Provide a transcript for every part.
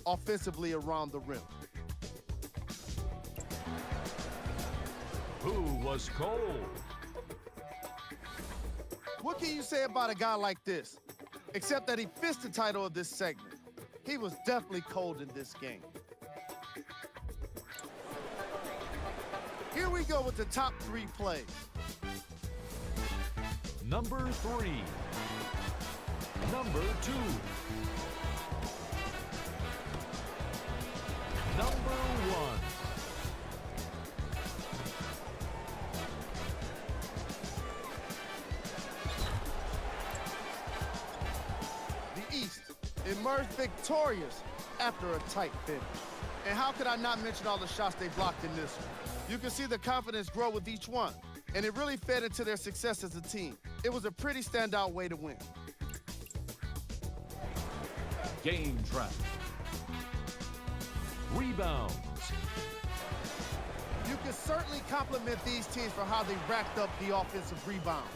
offensively around the rim. Who was cold? What can you say about a guy like this? Except that he fits the title of this segment. He was definitely cold in this game. Here we go with the top 3 plays. Number 3. Number 2. Number 1. The East emerged victorious after a tight finish. And how could I not mention all the shots they blocked in this one? You can see the confidence grow with each one, and it really fed into their success as a team. It was a pretty standout way to win. Game track. Rebounds. You can certainly compliment these teams for how they racked up the offensive rebounds.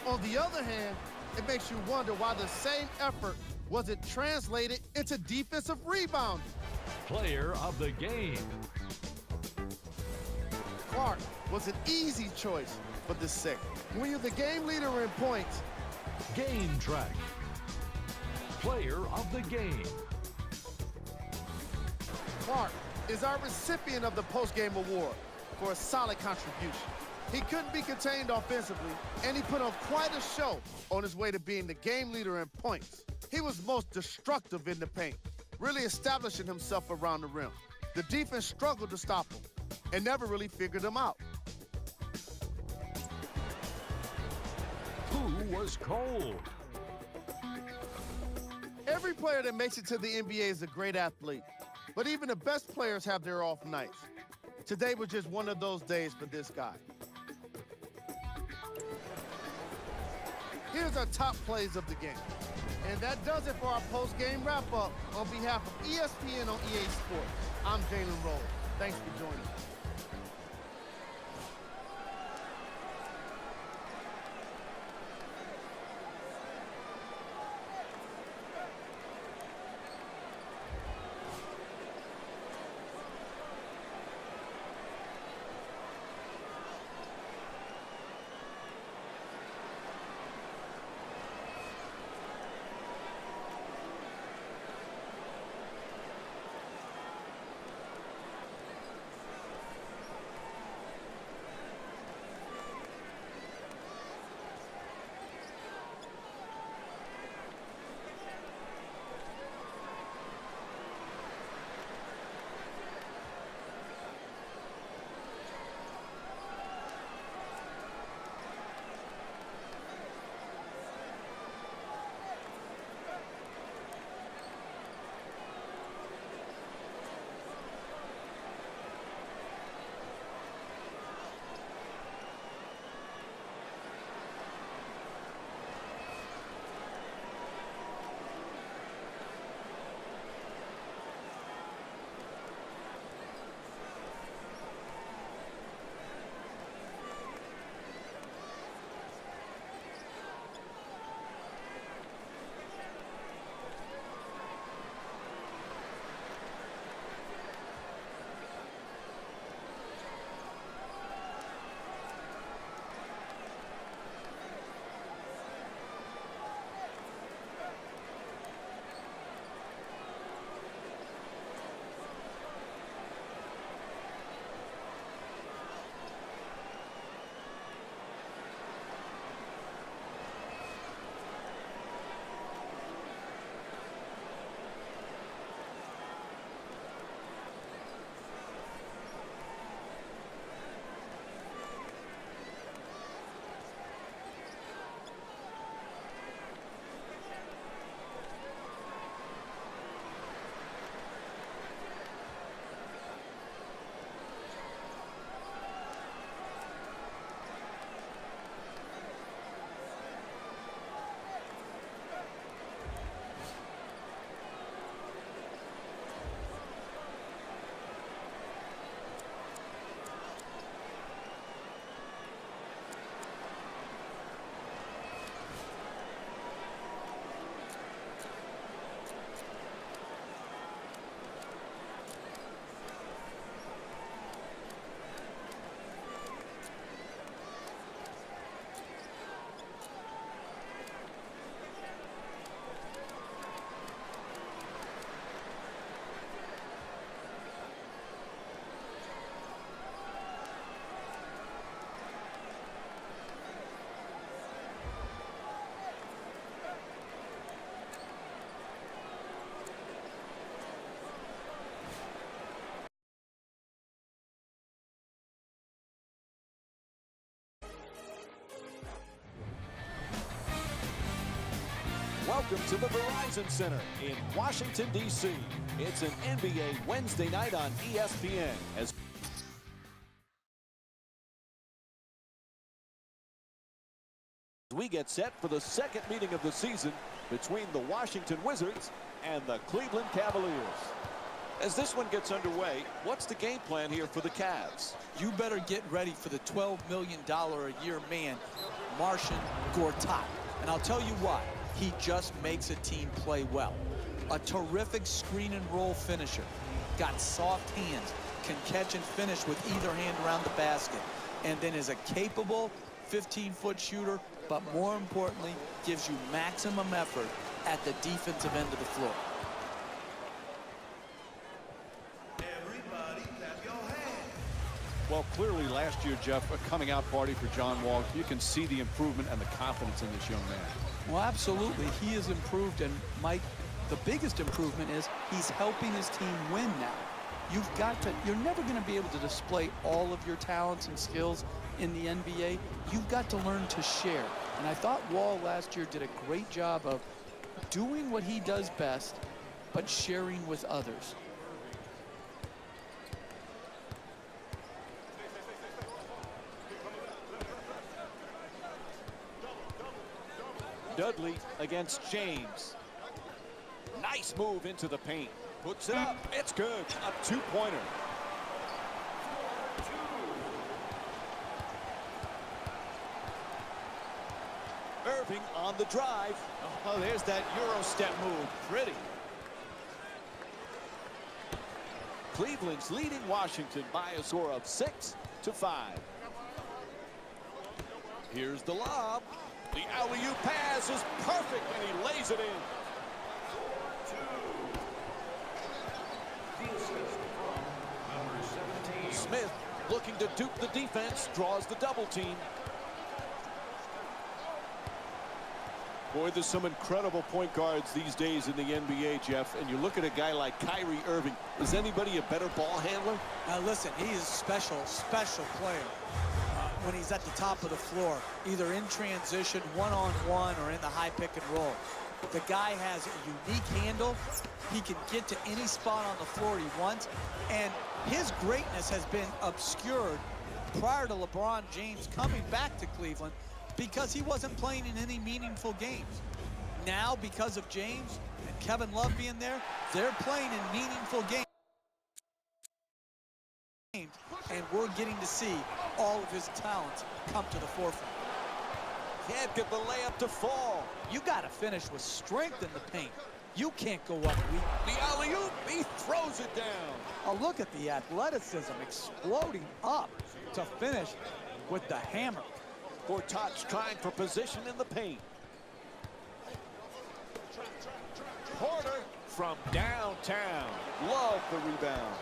On the other hand, it makes you wonder why the same effort wasn't translated into defensive rebounding. Player of the game. Clark was an easy choice for this segment. When you're the game leader in points, Game track. Player of the game. Clark is our recipient of the post-game award for a solid contribution. He couldn't be contained offensively, and he put on quite a show on his way to being the game leader in points. He was most destructive in the paint, really establishing himself around the rim. The defense struggled to stop him and never really figured him out. Who was cold? Every player that makes it to the NBA is a great athlete, but even the best players have their off nights. Today was just one of those days for this guy. Here's our top plays of the game. And that does it for our post-game wrap-up. On behalf of ESPN on EA Sports, I'm Jalen Rose. Thanks for joining us. to the Verizon Center in Washington, D.C. It's an NBA Wednesday night on ESPN as we get set for the second meeting of the season between the Washington Wizards and the Cleveland Cavaliers. As this one gets underway, what's the game plan here for the Cavs? You better get ready for the $12 million a year man, Marcin Gortat. And I'll tell you why. He just makes a team play well. A terrific screen and roll finisher. Got soft hands, can catch and finish with either hand around the basket. And then is a capable 15-foot shooter, but more importantly, gives you maximum effort at the defensive end of the floor. Well, clearly last year, Jeff, a coming out party for John Wall. You can see the improvement and the confidence in this young man. Well, absolutely. He has improved, and Mike, the biggest improvement is he's helping his team win now. You're never going to be able to display all of your talents and skills in the NBA. You've got to learn to share. And I thought Wall last year did a great job of doing what he does best, but sharing with others. Dudley against James. Nice move into the paint. Puts it up. It's good. A two-pointer. Irving on the drive. Oh, there's that Euro step move. Pretty. Cleveland's leading Washington by a score of 6-5. Here's the lob. The alley-oop pass is perfect, and he lays it in. Smith looking to dupe the defense, draws the double team. Boy, there's some incredible point guards these days in the NBA, Jeff, and you look at a guy like Kyrie Irving. Is anybody a better ball handler? Now listen, he is a special player. When he's at the top of the floor, either in transition, one-on-one, or in the high pick and roll. The guy has a unique handle. He can get to any spot on the floor he wants, and his greatness has been obscured prior to LeBron James coming back to Cleveland because he wasn't playing in any meaningful games. Now, because of James and Kevin Love being there, they're playing in meaningful games. And we're getting to see all of his talents come to the forefront. Can't get the layup to fall. You got to finish with strength in the paint. You can't go up weak. The alley-oop, he throws it down. Oh, look at the athleticism exploding up to finish with the hammer. Gortat's trying for position in the paint. Porter from downtown. Love the rebound.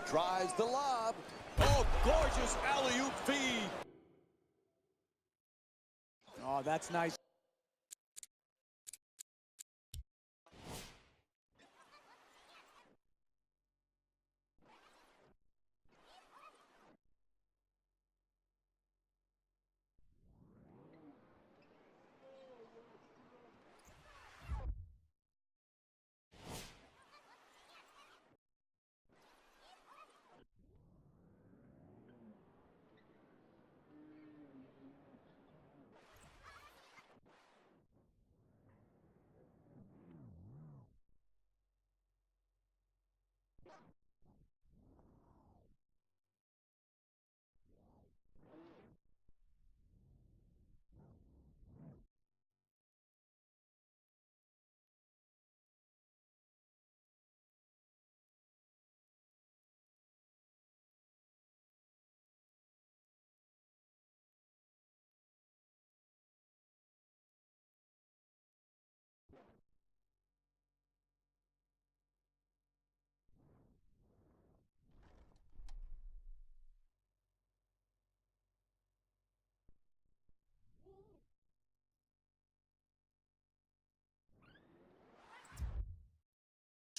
Tries the lob. Oh, gorgeous alley-oop feed. Oh, that's nice.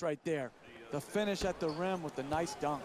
Right there, the finish at the rim with the nice dunk.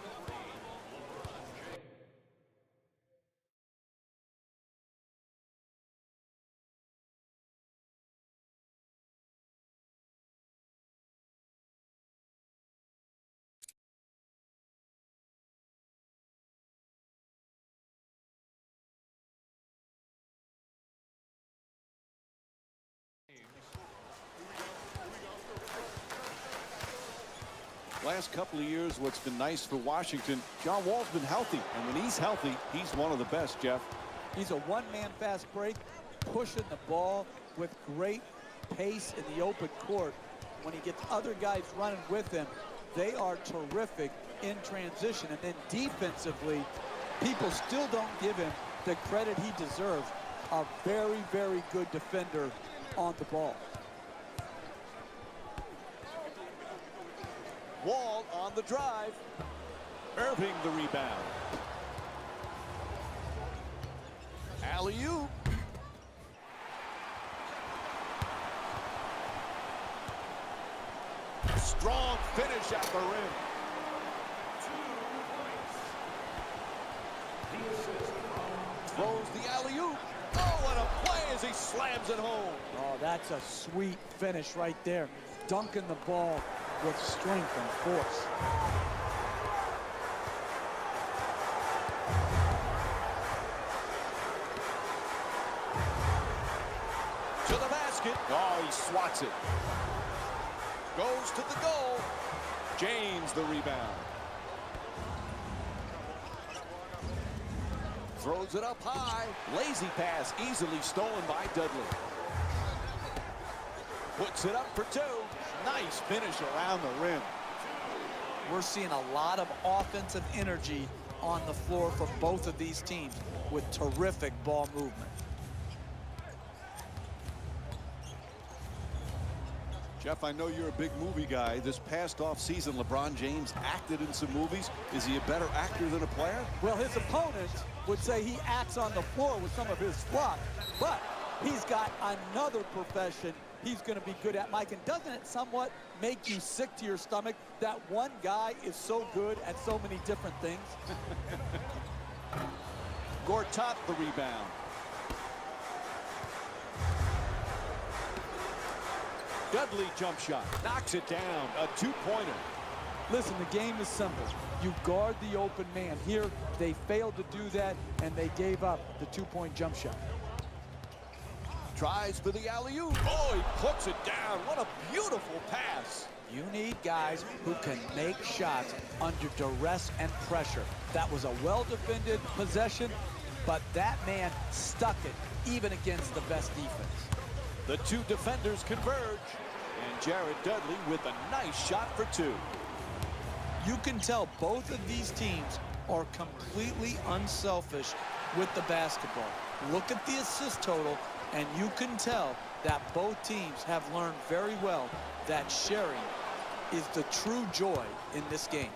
Last couple of years, what's been nice for Washington, John Wall's been healthy. And when he's healthy, he's one of the best, Jeff. He's a one-man fast break, pushing the ball with great pace in the open court. When he gets other guys running with him, they are terrific in transition. And then defensively, people still don't give him the credit he deserves. A very, very good defender on the ball. Wall on the drive. Irving the rebound. Alley-oop. Strong finish at the rim. Throws the alley-oop. Oh, what a play as he slams it home. Oh, that's a sweet finish right there. Dunking the ball with strength and force. To the basket. Oh, he swats it. Goes to the goal. James the rebound. Throws it up high. Lazy pass easily stolen by Dudley. Puts it up for two. Nice finish around the rim. We're seeing a lot of offensive energy on the floor from both of these teams with terrific ball movement. Jeff, I know you're a big movie guy. This past offseason, LeBron James acted in some movies. Is he a better actor than a player? Well, his opponent would say he acts on the floor with some of his flock, but he's got another profession he's going to be good at, Mike. And doesn't it somewhat make you sick to your stomach that one guy is so good at so many different things? Gortat the rebound. Dudley jump shot. Knocks it down. A two-pointer. Listen, the game is simple. You guard the open man. Here, they failed to do that, and they gave up the two-point jump shot. Tries for the alley-oop. Oh, he puts it down. What a beautiful pass. You need guys who can make shots under duress and pressure. That was a well-defended possession, but that man stuck it even against the best defense. The two defenders converge, and Jared Dudley with a nice shot for two. You can tell both of these teams are completely unselfish with the basketball. Look at the assist total, and you can tell that both teams have learned very well that sharing is the true joy in this game.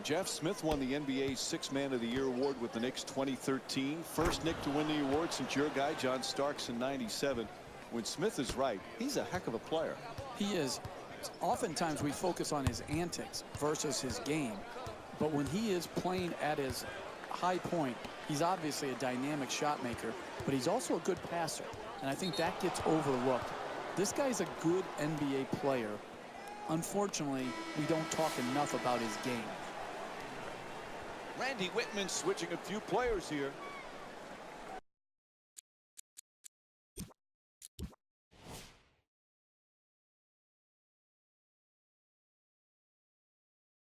Jeff Smith won the NBA's Sixth Man of the Year award with the Knicks 2013. First Knick to win the award since your guy, John Starks, in '97. When Smith is right, he's a heck of a player. He is. Oftentimes we focus on his antics versus his game. But when he is playing at his high point, he's obviously a dynamic shot maker, but he's also a good passer. And I think that gets overlooked. This guy's a good NBA player. Unfortunately, we don't talk enough about his game. Randy Whitman switching a few players here.